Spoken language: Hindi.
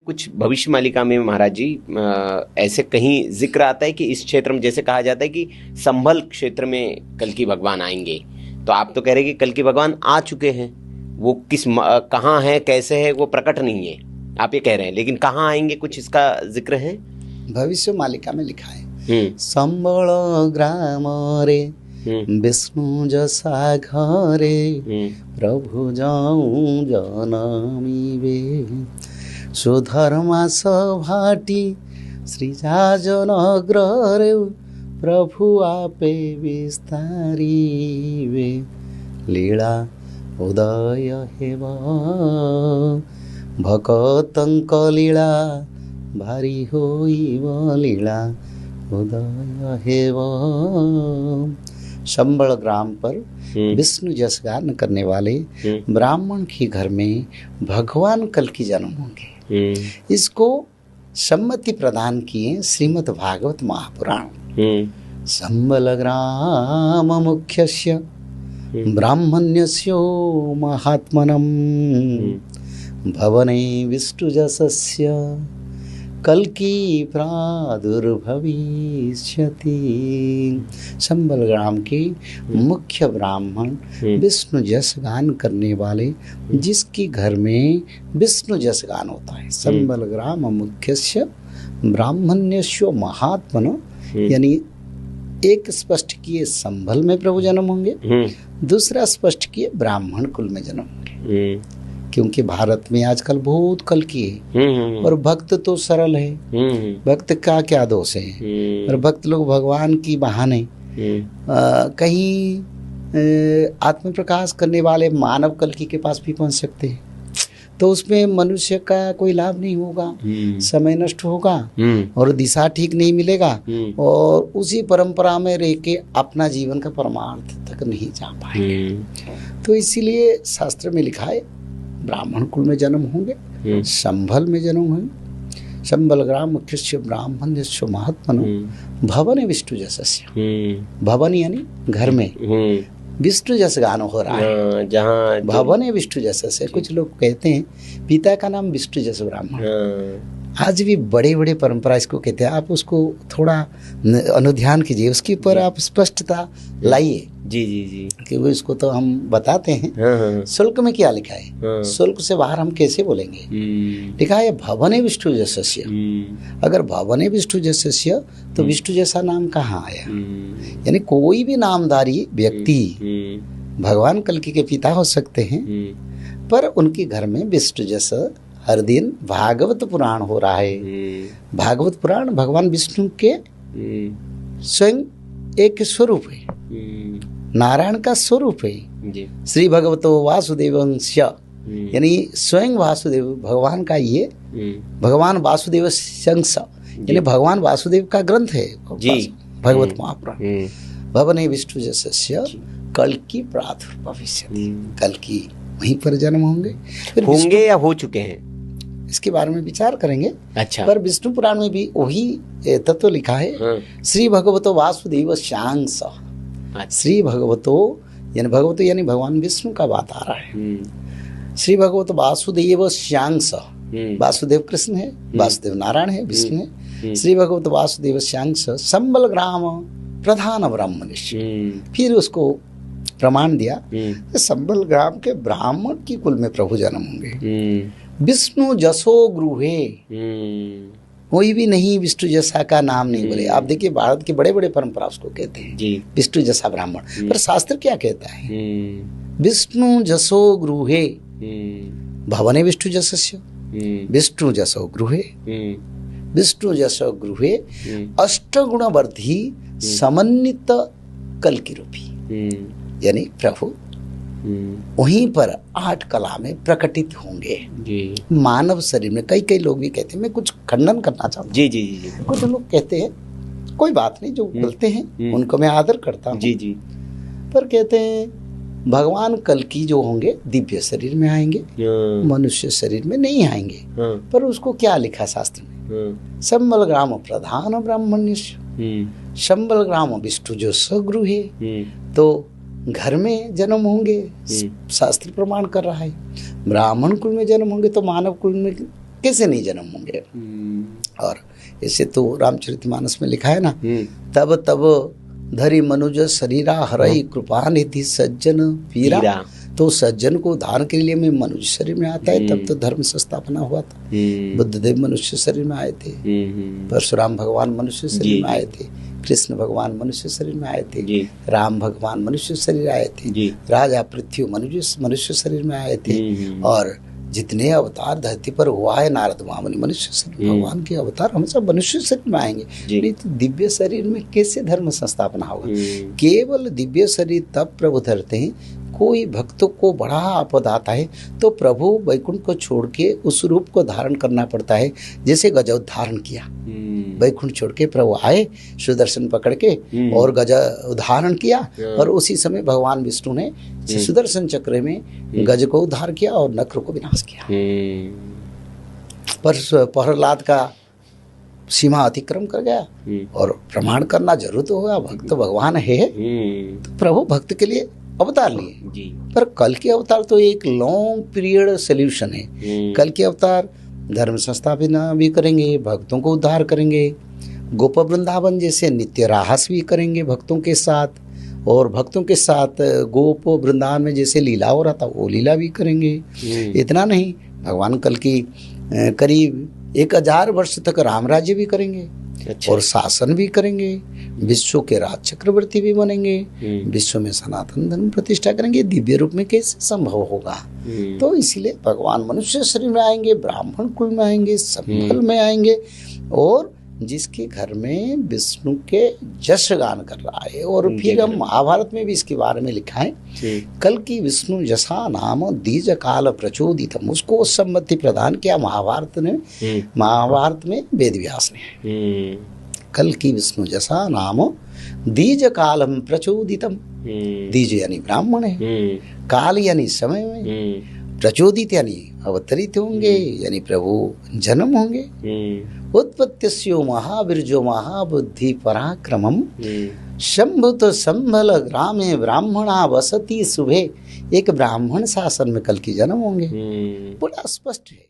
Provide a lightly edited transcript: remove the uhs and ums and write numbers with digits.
कुछ भविष्य मालिका में महाराज जी ऐसे कहीं जिक्र आता है कि इस क्षेत्र में, जैसे कहा जाता है कि संभल क्षेत्र में कल्कि भगवान आएंगे, तो आप तो कह रहे हैं कि कल्कि भगवान आ चुके हैं, वो कहाँ है, कैसे है, वो प्रकट नहीं है, आप ये कह रहे हैं, लेकिन कहाँ आएंगे, कुछ इसका जिक्र है? भविष्य मालिका में लिखा है, संबल ग्राम रे विष्णु जसा घरे प्रभु जाऊं जनामिबे सुधर्मा सभाटी श्रीजाजन अग्ररे प्रभु आपे विस्तारिबे लीला उदय हेब भकतंक लीला भारी होइब लीला उदय हेब। संबल ग्राम पर विष्णु जस गान करने वाले ब्राह्मण के घर में भगवान कल्कि जन्म होंगे। इसको सम्मति प्रदान किए श्रीमद् भागवत महापुराण। संबल ग्राम मुख्यस्य ब्राह्मण्यस्यो महात्मनम् भवने विष्णु जसस्य कल्कि प्रादुर्भविष्यति। संबल ग्राम के मुख्य ब्राह्मण विष्णु जस गान करने वाले, जिसके घर में विष्णु जस गान होता है। संबल ग्राम मुख्यस्य ब्राह्मण्यस्यो महात्मनो, यानी एक स्पष्ट किए संभल में प्रभु जन्म होंगे, दूसरा स्पष्ट किए ब्राह्मण कुल में जन्म होंगे। क्योंकि भारत में आजकल बहुत कल्कि है और भक्त तो सरल है, भक्त का क्या दोष है। और भक्त लोग भगवान की बहाने कहीं आत्म प्रकाश करने वाले मानव कल्कि के पास भी पहुंच सकते हैं, तो उसमें मनुष्य का कोई लाभ नहीं होगा, समय नष्ट होगा और दिशा ठीक नहीं मिलेगा, और उसी परंपरा में रह के अपना जीवन का परमार्थ तक नहीं जा पाएंगे। तो इसीलिए शास्त्र में लिखा है ब्राह्मण कुल में जन्म होंगे, संभल में जन्म होंगे। संबल ग्राम मुख्यस्य ब्राह्मण्यस्य महात्मनो भवन विष्णु जसस्य। भवन यानी घर में विष्णु जस गान हो रहा है, जहाँ भवन विष्णु जस से। कुछ लोग कहते हैं पिता का नाम विष्णु जस ब्राह्मण, आज भी बड़े बड़े परंपरा इसको कहते हैं। आप उसको थोड़ा अनुध्यान कीजिए, उसके ऊपर आप स्पष्टता लाइए। जी जी जी, कि वो इसको तो हम बताते हैं। शुल्क में क्या लिखा है, शुल्क से बाहर हम कैसे बोलेंगे। लिखा है भवने विष्णु जसस्य। अगर भवने विष्णु जसस्य तो विष्णु जैसा नाम कहाँ आया। यानी कोई भी नामधारी व्यक्ति भगवान कल्कि के पिता हो सकते हैं, पर उनके घर में विष्णु जस हर दिन भागवत पुराण हो रहा है। भागवत पुराण भगवान विष्णु के स्वयं एक स्वरूप है, नारायण का स्वरूप है। श्री भगवतो वासुदेवंस्य, यानी स्वयं वासुदेव भगवान का ये भगवान वासुदेव शंस, यानी भगवान वासुदेव का ग्रंथ है भगवत महापुराण। भवने विष्णु जसस्य कल्कि प्रादुर्भविष्यति। कल्कि वहीं पर जन्म होंगे या हो चुके हैं, इसके बारे में विचार करेंगे। अच्छा, पर विष्णु पुराण में भी वही तत्व लिखा है। श्री भगवतो वासुदेव शांस। श्री भगवतो यानी भगवान विष्णु का बात आ रहा है। श्री भगवतो वासुदेव शांस, वासुदेव कृष्ण है, वासुदेव नारायण है, विष्णु है। श्री भगवतो वासुदेव शांस संबल ग्राम प्रधान ब्राह्मणस्य। फिर उसको प्रमाण दिया, संबल ग्राम के ब्राह्मण की कुल में प्रभु जन्म होंगे। विष्णु जसो गृहे, कोई भी नहीं विष्णु जसा का नाम नहीं बोले। आप देखिए भारत के बड़े बड़े परंपरा उसको कहते हैं विष्णु जसा ब्राह्मण, पर शास्त्र क्या कहता है, विष्णु जसो गृहे भवने विष्णु जसस्य। विष्णु जसो गृहे, विष्णु जसो गृहे अष्टगुण वर्धी समन्वित कल्कि रूपी, यानी प्रभु वहीं पर 8 कला में प्रकटित होंगे मानव शरीर में। कई लोग भी कहते हैं, मैं कुछ खंडन करना चाहता हूँ। जी जी जी, कुछ लोग कहते हैं, कोई बात नहीं, जो बोलते हैं उनको मैं आदर करता हूँ। जी जी, पर कहते हैं भगवान कल्कि जो होंगे दिव्य शरीर में आएंगे, मनुष्य शरीर में नहीं आएंगे। पर उसको क्या लिखा शास्त्र में, संबल ग्राम प्रधान ब्राह्मण्यस्य। संबल ग्राम विष्णु जो सगृहे, तो घर में जन्म होंगे, शास्त्र प्रमाण कर रहा है। ब्राह्मण कुल में जन्म होंगे तो मानव कुल में कैसे नहीं जन्म होंगे। और ऐसे तो रामचरितमानस में लिखा है ना, तब तब धरि मनुज शरीरा हरई कृपा निधि सज्जन पीरा। तो सज्जन को उद्धार के लिए मैं मनुष्य शरीर में आता है, तब तो धर्म संस्थापना हुआ था। बुद्धदेव मनुष्य शरीर में आए थे, परशुराम भगवान मनुष्य शरीर में आए थे, कृष्ण भगवान मनुष्य शरीर में आए थे, राम भगवान मनुष्य शरीर आए थे, राजा पृथ्वी मनुष्य शरीर में आए थे, और जितने अवतार धरती पर हुआ है नारद महामुनि मनुष्य शरीर, भगवान के अवतार हमेशा मनुष्य शरीर में आएंगे। नहीं तो दिव्य शरीर में कैसे धर्म संस्थापना होगा। केवल दिव्य शरीर तब प्रभु धरते हैं। कोई भक्तों को बड़ा आपद आता है तो प्रभु वैकुंठ को छोड़ के उस रूप को धारण करना पड़ता है। जैसे गज धारण किया, वैकुंठ छोड़ के प्रभु आए सुदर्शन पकड़ के और गज धारण किया, और उसी समय भगवान विष्णु ने सुदर्शन चक्र में गज को उद्धार किया और नक्र को विनाश किया। पर प्रहलाद का सीमा अतिक्रम कर गया, और प्रमाण करना जरूर तो होगा, भक्त भगवान है तो प्रभु भक्त के लिए अवतार लिए। पर कल के अवतार तो एक लॉन्ग पीरियड सोल्यूशन है। कल के अवतार धर्म संस्थापना भी करेंगे, भक्तों को उद्धार करेंगे, गोप वृंदावन जैसे नित्य राहस भी करेंगे भक्तों के साथ, और भक्तों के साथ गोप वृंदावन में जैसे लीला हो रहा था वो लीला भी करेंगे। इतना नहीं, भगवान कल की करीब 1000 वर्ष तक राम राज्य भी करेंगे। अच्छा। और शासन भी करेंगे, विश्व के राज चक्रवर्ती भी बनेंगे, विश्व में सनातन धर्म प्रतिष्ठा करेंगे। दिव्य रूप में कैसे संभव होगा। तो इसीलिए भगवान मनुष्य शरीर में आएंगे, ब्राह्मण कुल में आएंगे, संभल में आएंगे, और जिसके घर में विष्णु के जश गान कर रहा है। और फिर हम महाभारत में भी इसके बारे में लिखा है, कल की विष्णु जसा नाम दीज काल प्रचोदितम, उसको सम्मति प्रदान किया महाभारत में वेद व्यास ने। कल की विष्णु जसा नाम दीज कालम प्रचोदितम, दीज यानी ब्राह्मण है, काल यानी समय में, प्रचोदित यानी अवतरित होंगे, यानी प्रभु जन्म होंगे। उत्पत्तिस्यो महावीर्यो महाबुद्धि पराक्रमम, शंभुत संभल ग्रामे ब्राह्मणा वसति शुभे। एक ब्राह्मण शासन में कल की जन्म होंगे, बड़ा स्पष्ट है।